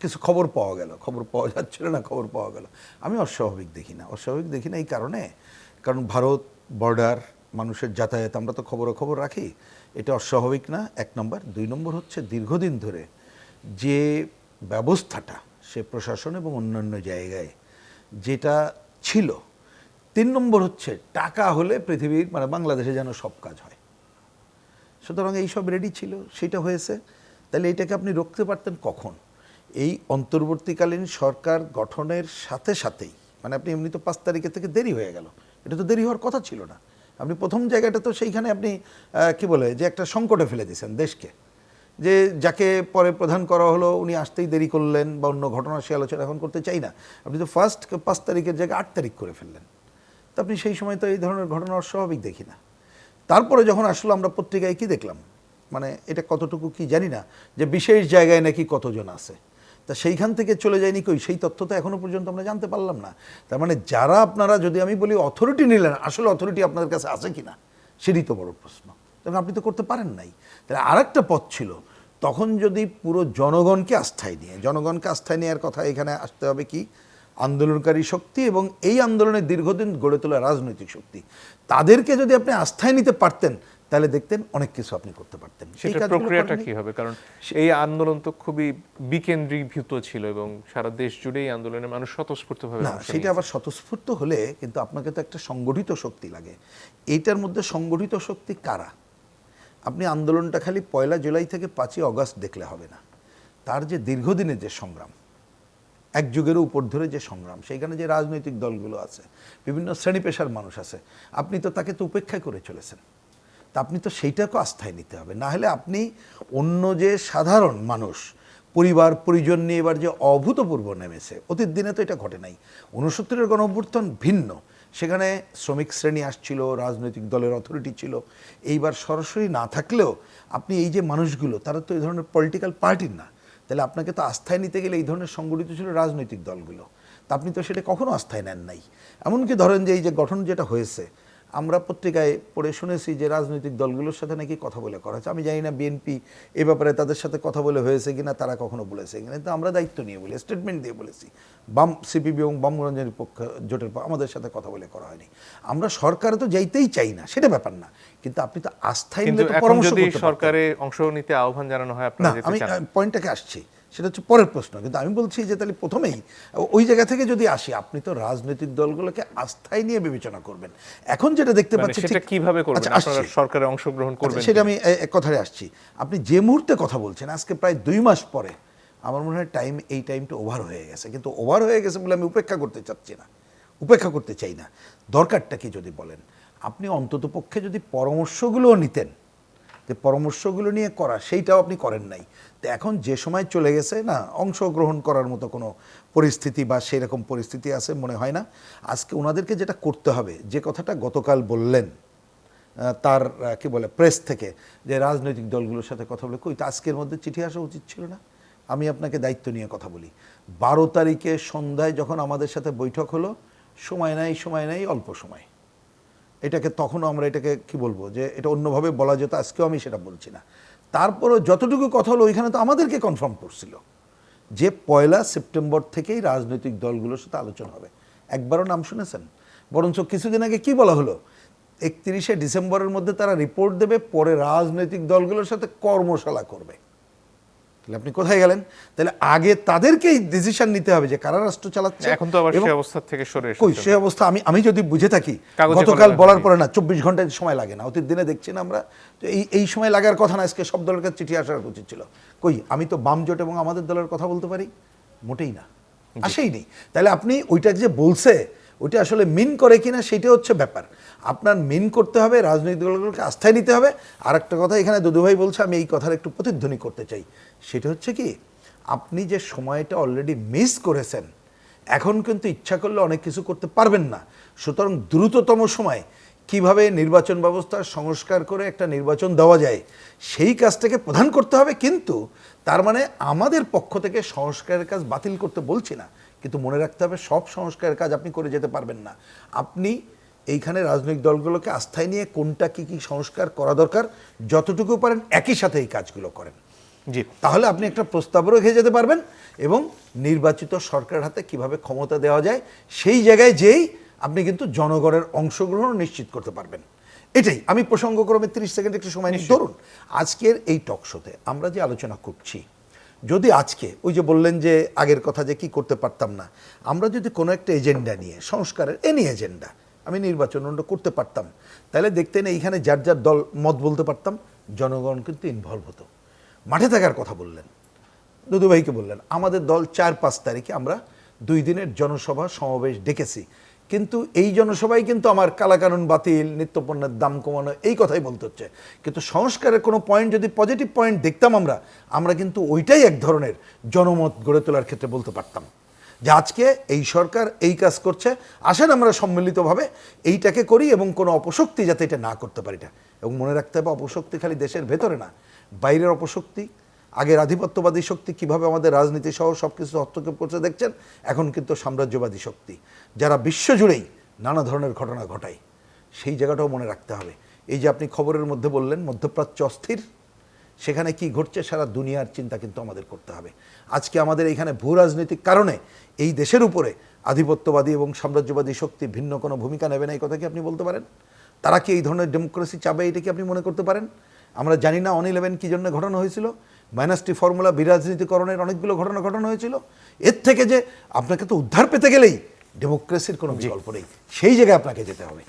কিছু খবর পাওয়া গেল, খবর পাওয়া যাচ্ছিল না, খবর পাওয়া গেল। আমি অস্বাভাবিক দেখি না এই কারণে, কারণ ভারত বর্ডার, মানুষের যাতায়াত, আমরা তো খবর রাখি, এটা অস্বাভাবিক না, 1 নম্বর। 2 নম্বর হচ্ছে দীর্ঘদিন ধরে যে ব্যবস্থাটা সে প্রশাসন এবং অন্যান্য জায়গায় যেটা ছিল। 3 নম্বর হচ্ছে টাকা হলে পৃথিবীর মানে বাংলাদেশে যেন সব কাজ হয়, সুতরাং এই সব রেডি ছিল, সেটা হয়েছে। তাহলে এটাকে আপনি রুখতে পারতেন কখন? এই অন্তর্বর্তীকালীন সরকার গঠনের সাথে সাথেই, মানে আপনি এমনি তো 5 তারিখে থেকে দেরি হয়ে গেল, এটা তো দেরি হওয়ার কথা ছিল না। আপনি প্রথম জায়গাটা তো সেইখানে আপনি কি বলে যে একটা সংকটে ফেলে দিয়েছেন দেশকে, যে যাকে পরে প্রধান করা হলো উনি আসতেই দেরি করলেন বা অন্য ঘটনা, সে আলোচনা এখন করতে চাই না। আপনি তো ফার্স্ট 5 তারিখের জায়গায় 8 তারিখ করে ফেললেন। তো আপনি সেই সময় তো এই ধরনের ঘটনা অস্বাভাবিক দেখি না। তারপরে যখন আসলো আমরা পত্রিকায় কি দেখলাম, মানে এটা কতটুকু কি জানি না, যে বিশেষ জায়গায় নাকি কতজন আছে, তা সেইখান থেকে চলে যায়নি কই, সেই তথ্য তো এখনো পর্যন্ত আমরা জানতে পারলাম না। তার মানে যারা আপনারা, যদি আমি বলি অথরিটি নিলেন, আসলে অথরিটি আপনাদের কাছে আছে কিনা সেটাই তো বড় প্রশ্ন। তখন আপনি তো করতে পারেন নাই। তাহলে আরেকটা পথ ছিল, তখন যদি পুরো জনগণকে আস্থায় নেওয়ার কথা এখানে আসতে হবে কি, আন্দোলনকারী শক্তি এবং এই আন্দোলনের দীর্ঘদিন গড়ে তোলা রাজনৈতিক শক্তি, তাদেরকে যদি আপনি আস্থায় নিতে পারতেন তাহলে দেখতেন অনেক কিছু আপনি করতে পারতেন। সেটা প্রক্রিয়াটা কি হবে? কারণ এই আন্দোলন তো খুবই বিকেন্দ্রীভূত ছিল এবং সারা দেশ জুড়েই আন্দোলনে মানুষ স্বতঃস্ফূর্তভাবে না, সেটা আবার স্বতঃস্ফূর্ত হলে কিন্তু আপনাকে তো একটা সংগঠিত শক্তি লাগে। এইটার মধ্যে সংগঠিত শক্তি কারা? আপনি আন্দোলনটা খালি 1 জুলাই থেকে 5 আগস্ট দেখলে হবে না। তার যে দীর্ঘদিনের যে সংগ্রাম, 1 যুগেরও উপর ধরে যে সংগ্রাম, সেইখানে যে রাজনৈতিক দলগুলো আছে, বিভিন্ন শ্রেণী পেশার মানুষ আছে, আপনি তো তাকে তো উপেক্ষায় করে চলেছেন। তা আপনি তো সেইটাকে আস্থায় নিতে হবে, না হলে আপনি অন্য যে সাধারণ মানুষ, পরিবার পরিজন নিয়ে এবার যে অভূতপূর্ব নেমেছে, অতীত দিনে তো এটা ঘটে নাই। 69-এর গণঅভ্যুত্থান ভিন্ন, সেখানে শ্রমিক শ্রেণী আসছিল, রাজনৈতিক দলের অথরিটি ছিল। এইবার সরাসরি না থাকলেও আপনি এই যে মানুষগুলো, তারা তো এই ধরনের পলিটিক্যাল পার্টির না, তাহলে আপনাকে তো আস্থায় নিতে গেলে এই ধরনের সংগঠিত ছিল রাজনৈতিক দলগুলো, তা আপনি তো সেটা কখনো আস্থায় নেন নাই। এমনকি ধরেন যে এই যে গঠন যেটা হয়েছে, আমরা পত্রিকায় পড়ে শুনেছি যে রাজনৈতিক দলগুলোর সাথে নাকি কথা বলে করা হয়েছে। আমি জানি না বিএনপি এ ব্যাপারে তাদের সাথে কথা বলে হয়েছে কিনা, তারা কখনো বলেছে কিনা, কিন্তু আমরা দায়িত্ব নিয়ে বলি, স্টেটমেন্ট দিয়ে বলেছি, বাম সিপিবি এবং বামগঞ্জের পক্ষ জোটের আমাদের সাথে কথা বলে করা হয়নি। আমরা সরকারে তো যাইতেই চাই না, সেটা ব্যাপার না, কিন্তু আপনি তো আস্থায় নিলে তো পরামর্শ করতে পারতেন। সরকারে অংশ নিতে আহ্বান জানানো হয়, আপনারা যেতে চান? আমি পয়েন্টটাকে আসছি, সেটা হচ্ছে পরের প্রশ্ন, কিন্তু আমি বলছি যে তাহলে প্রথমেই ওই জায়গা থেকে যদি আসি, আপনি তো রাজনৈতিক দলগুলোকে আস্থায় নিয়ে বিবেচনা করবেন। এখন যেটা দেখতে পাচ্ছি, সেটা কিভাবে করবেন? আপনারা সরকারে অংশগ্রহণ করবেন, সেটা আমি এক কথায় আসছি। আপনি যে মুহূর্তে কথা বলছেন, আজকে প্রায় 2 মাস পরে, আমার মনে হয় এই টাইমটা ওভার হয়ে গেছে। কিন্তু ওভার হয়ে গেছে বলে আমি উপেক্ষা করতে চাই না। দরকারটা কি যদি বলেন, আপনি অন্তত পক্ষে যদি পরামর্শগুলোও নিতেন, যে পরামর্শগুলো নিয়ে করা, সেইটাও আপনি করেন নাই। তো এখন যে সময় চলে গেছে না, অংশগ্রহণ করার মতো কোনো পরিস্থিতি বা সেরকম পরিস্থিতি আছে মনে হয় না। আজকে ওনাদেরকে যেটা করতে হবে, যে কথাটা গতকাল বললেন তার কি বলে প্রেস থেকে, যে রাজনৈতিক দলগুলোর সাথে কথা বলে, কই তো আজকের মধ্যে চিঠি আসা উচিত ছিল না? আমি আপনাকে দায়িত্ব নিয়ে কথা বলি, 12 তারিখে সন্ধ্যায় যখন আমাদের সাথে বৈঠক হলো, সময় নাই, অল্প সময়। এটাকে তখনও আমরা এটাকে কি বলবো, যে এটা অন্যভাবে বলা যেত, আজকেও আমি সেটা বলছি না। তারপরও যতটুকু কথা হলো, ওইখানে তো আমাদেরকে কনফার্ম করছিল যে 1 সেপ্টেম্বর থেকেই রাজনৈতিক দলগুলোর সাথে আলোচনা হবে। একবারও নাম শুনেছেন? বরঞ্চ কিছুদিন আগে কি বলা হলো, 31শে ডিসেম্বরের মধ্যে তারা রিপোর্ট দেবে, পরে রাজনৈতিক দলগুলোর সাথে কর্মশালা করবে। তাহলে আপনি কোথায় গেলেন? তাহলে আগে তাদেরকেই ডিসিশন নিতে হবে যে কারা রাষ্ট্র চালাচ্ছে। এখন তো আবার সেই অবস্থা থেকে সরে এসেছে। কই সেই অবস্থা? আমি যদি বুঝে থাকি, গতকাল বলার পরে না 24 ঘন্টা সময় লাগে না, অতীত দিনে দেখছি না আমরা, তো এই সময় লাগার কথা না। আজকে সব দলের কাছে চিঠি আসার উচিত ছিল। কই, আমি তো বাম জোট এবং আমাদের দলের কথা বলতে পারি, মোটেই না, আসেই নেই। তাহলে আপনি ওইটা যে বলছে, ওইটা আসলে মিন করে কিনা সেটা হচ্ছে ব্যাপার। আপনার মিন করতে হবে, রাজনৈতিক দলগুলোকে আস্থায় নিতে হবে। আর একটা কথা এখানে দুদুভাই বলছে, আমি এই কথার একটু প্রতিধ্বনি করতে চাই, সেটা হচ্ছে কি, আপনি যে সময়টা অলরেডি মিস করেছেন, এখন কিন্তু ইচ্ছা করলে অনেক কিছু করতে পারবেন না। সুতরাং দ্রুততম সময় কিভাবে নির্বাচন ব্যবস্থা সংস্কার করে একটা নির্বাচন দেওয়া যায়, সেই কাজটাকে প্রধান করতে হবে। কিন্তু তার মানে আমাদের পক্ষ থেকে সংস্কারের কাজ বাতিল করতে বলছি না, কিন্তু মনে রাখতে হবে সব সংস্কারের কাজ আপনি করে যেতে পারবেন না। আপনি এইখানে রাজনৈতিক দলগুলোকে আস্থায় নিয়ে কোনটা কি সংস্কার করা দরকার, যতটুকু পারেন একই সাথে এই কাজগুলো করেন। জি। তাহলে আপনি একটা প্রস্তাব রেখে যেতে পারবেন এবং নির্বাচিত সরকারের হাতে কিভাবে ক্ষমতা দেওয়া যায় সেই জায়গায় যেই আপনি কিন্তু জনগণের অংশগ্রহণ নিশ্চিত করতে পারবেন। এটাই আমি প্রসঙ্গক্রমে 30 সেকেন্ড একটু সময় নিই। ধরুন আজকের এই টক শোতে আমরা যে আলোচনা করছি, যদি আজকে ওই যে বললেন যে আগের কথা যে কি করতে পারতাম না, আমরা যদি কোনো একটা এজেন্ডা নিয়ে সংস্কারের এনি এজেন্ডা আমি নির্বাচন করতে পারতাম, তাহলে দেখতেন এইখানে যার যার দল মত বলতে পারতাম, জনগণ কিন্তু ইনভলভ হতো। মাঠে থাকার কথা বললেন, দুদু ভাইকে বললেন আমাদের দল 4-5 তারিখে আমরা 2 দিনের জনসভা সমাবেশ ডেকেছি, কিন্তু এই জনসভায় কিন্তু আমার কালাকানুন বাতিল, নিত্যপণ্যের দাম কমানো এই কথাই বলতে হচ্ছে। কিন্তু সংস্কারের কোনো পয়েন্ট যদি পজিটিভ পয়েন্ট দেখতাম আমরা কিন্তু ওইটাই এক ধরনের জনমত গড়ে তোলার ক্ষেত্রে বলতে পারতাম যে আজকে এই সরকার এই কাজ করছে, আসেন আমরা সম্মিলিতভাবে এইটাকে করি এবং কোনো অপশক্তি যাতে এটা না করতে পারি না। এবং মনে রাখতে হবে অপশক্তি খালি দেশের ভেতরে না, বাইরের অপশক্তি। আগের আধিপত্যবাদী শক্তি কিভাবে আমাদের রাজনীতি সহ সব কিছু হস্তক্ষেপ করছে দেখছেন, এখন কিন্তু সাম্রাজ্যবাদী শক্তি যারা বিশ্বজুড়েই নানা ধরনের ঘটনা ঘটায়, সেই জায়গাটাও মনে রাখতে হবে। এই যে আপনি খবরের মধ্যে বললেন মধ্যপ্রাচ্য অস্থির, সেখানে কি ঘটছে সারা দুনিয়ার চিন্তা কিন্তু আমাদের করতে হবে। আজকে আমাদের এইখানে ভূ রাজনৈতিক কারণে এই দেশের উপরে আধিপত্যবাদী এবং সাম্রাজ্যবাদী শক্তি ভিন্ন কোনো ভূমিকা নেবে না, এই কথা কি আপনি বলতে পারেন? তারা কি এই ধরনের ডেমোক্রেসি চাবে, এটা কি আপনি মনে করতে পারেন? আমরা জানি না 11 কী জন্য ঘটনা হয়েছিল, মাইনাসটি ফর্মুলা বিরাজনীতিকরণের অনেকগুলো ঘটনা হয়েছিল। এর থেকে যে আপনাকে তো উদ্ধার পেতে গেলেই ডেমোক্রেসির কোনো বিকল্প নেই, সেই জায়গায় আপনাকে যেতে হবে।